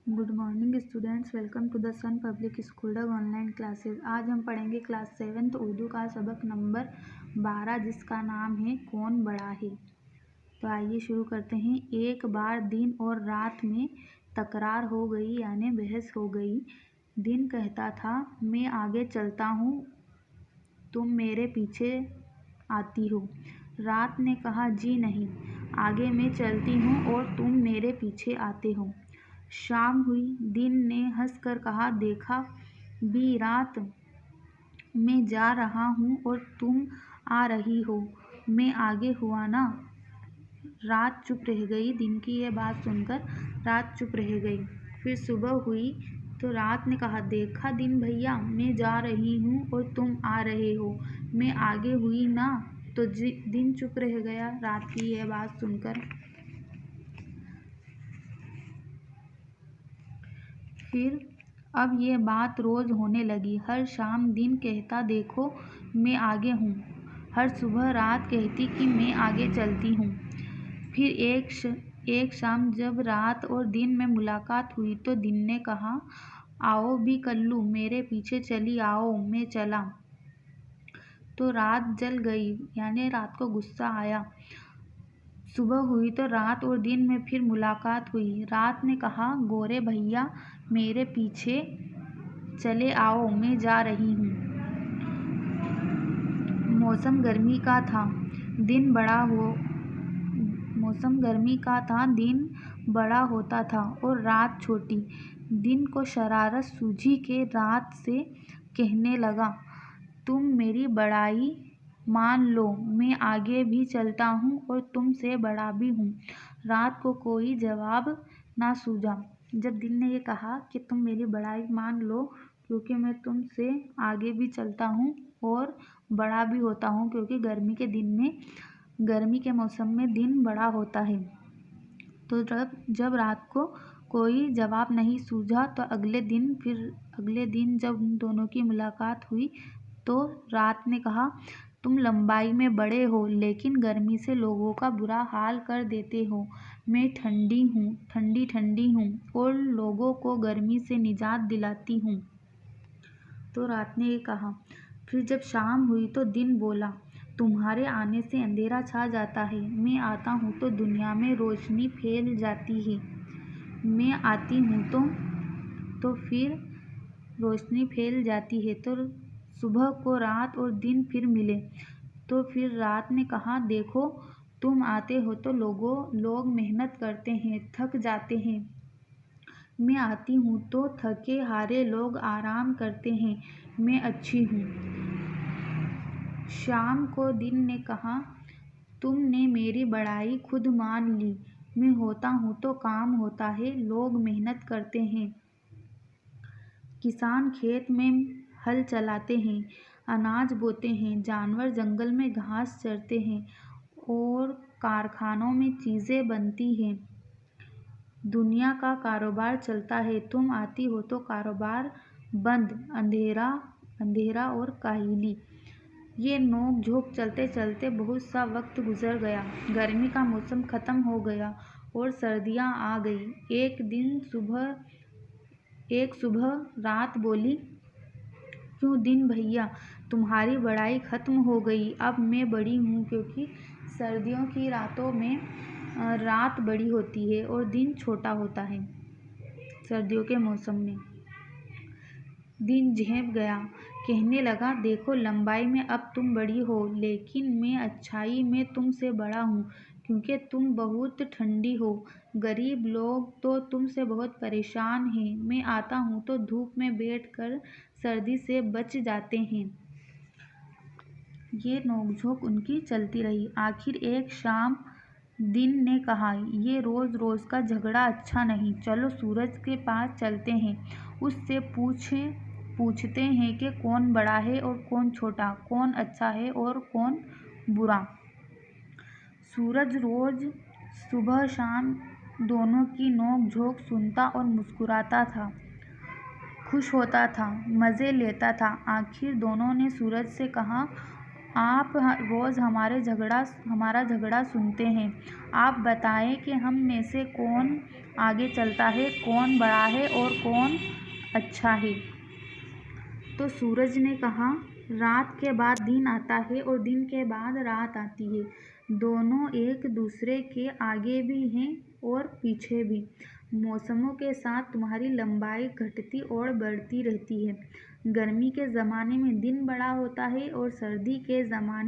Good morning students, welcome to the Sun public school online classes. आज हम पढ़ेंगे class 7 Urdu का सबक नंबर 12 जिसका नाम है कौन बड़ा है। तो आइए शुरू करते हैं। एक बार दिन और रात में तकरार हो गई यानी बहस हो गई। दिन कहता था मैं आगे चलता हूँ, तुम मेरे पीछे आती हो। रात ने कहा जी नहीं, आगे मैं चलती हूँ और तुम मेरे पीछे आते हो। शाम हुई। दिन ने हंसकर कहा देखा भी, रात मैं जा रहा हूँ और तुम आ रही हो, मैं आगे हुआ ना। रात चुप रह गई। दिन की यह बात सुनकर रात चुप रह गई। फिर सुबह हुई तो रात ने कहा देखा दिन भैया, मैं जा रही हूँ और तुम आ रहे हो, मैं आगे हुई ना। तो दिन चुप रह गया रात की यह बात सुनकर। फिर अब ये बात रोज होने लगी। हर शाम दिन कहता देखो मैं आगे हूँ, हर सुबह रात कहती कि मैं आगे चलती हूँ। फिर एक शाम जब रात और दिन में मुलाकात हुई तो दिन ने कहा आओ भी कल्लू, मेरे पीछे चली आओ, मैं चला। तो रात जल गई यानी रात को गुस्सा आया। सुबह हुई तो रात और दिन में फिर मुलाकात हुई। रात ने कहा गोरे भैया मेरे पीछे चले आओ, मैं जा रही हूँ। मौसम गर्मी का था, दिन बड़ा होता था और रात छोटी। दिन को शरारत सूझी के रात से कहने लगा तुम मेरी बड़ाई मान लो, मैं आगे भी चलता हूँ और तुमसे बड़ा भी हूँ। रात को कोई जवाब ना सूझा। जब दिन ने ये कहा कि तुम मेरी बड़ाई मान लो क्योंकि मैं तुमसे आगे भी चलता हूँ और बड़ा भी होता हूँ, क्योंकि गर्मी के मौसम में दिन बड़ा होता है। तो जब रात को कोई जवाब नहीं सूझा तो अगले दिन जब उन दोनों की मुलाकात हुई तो रात ने कहा तुम लंबाई में बड़े हो लेकिन गर्मी से लोगों का बुरा हाल कर देते हो। मैं ठंडी हूँ और लोगों को गर्मी से निजात दिलाती हूँ। तो रात ने ये कहा। फिर जब शाम हुई तो दिन बोला तुम्हारे आने से अंधेरा छा जाता है, मैं आता हूँ तो दुनिया में रोशनी फैल जाती है। मैं आती हूँ तो फिर रोशनी फैल जाती है। तो सुबह को रात और दिन फिर मिले। तो फिर रात ने कहा देखो तुम आते हो तो लोग मेहनत करते हैं, थक जाते हैं। मैं आती हूँ तो थके हारे लोग आराम करते हैं, मैं अच्छी हूँ। शाम को दिन ने कहा तुमने मेरी बड़ाई खुद मान ली, मैं होता हूँ तो काम होता है, लोग मेहनत करते हैं। किसान खेत में हल चलाते हैं, अनाज बोते हैं, जानवर जंगल में घास चरते हैं और कारखानों में चीज़ें बनती हैं। दुनिया का कारोबार चलता है। तुम आती हो तो कारोबार बंद, अंधेरा और काहिली। ये नोक झोंक चलते चलते बहुत सा वक्त गुजर गया। गर्मी का मौसम खत्म हो गया और सर्दियाँ आ गई। एक सुबह रात बोली क्यों दिन भैया, तुम्हारी बड़ाई खत्म हो गई, अब मैं बड़ी हूँ, क्योंकि सर्दियों की रातों में रात बड़ी होती है और दिन छोटा होता है। सर्दियों के मौसम में दिन झेप गया, कहने लगा देखो लंबाई में अब तुम बड़ी हो लेकिन मैं अच्छाई में तुमसे बड़ा हूँ, क्योंकि तुम बहुत ठंडी हो। गरीब लोग तो तुमसे बहुत परेशान हैं। मैं आता हूँ तो धूप में बैठकर सर्दी से बच जाते हैं। ये नोकझोंक उनकी चलती रही। आखिर एक शाम दिन ने कहा ये रोज रोज का झगड़ा अच्छा नहीं, चलो सूरज के पास चलते हैं, उससे पूछते हैं कि कौन बड़ा है और कौन छोटा, कौन अच्छा है और कौन बुरा। सूरज रोज सुबह शाम दोनों की नोक झोंक सुनता और मुस्कुराता था, खुश होता था, मज़े लेता था। आखिर दोनों ने सूरज से कहा آپ روز ہمارا جھگڑا سنتے ہیں۔ آپ بتائیں کہ ہم میں سے کون آگے چلتا ہے، کون بڑا ہے اور کون اچھا ہے؟ تو سورج نے کہا، رات کے بعد دن آتا ہے اور دن کے بعد رات آتی ہے۔ دونوں ایک دوسرے کے آگے بھی ہیں اور پیچھے بھی۔ موسموں کے ساتھ تمہاری لمبائی گھٹتی اور بڑھتی رہتی ہے۔ گرمی کے زمانے میں دن بڑا ہوتا ہے اور سردی کے زمانے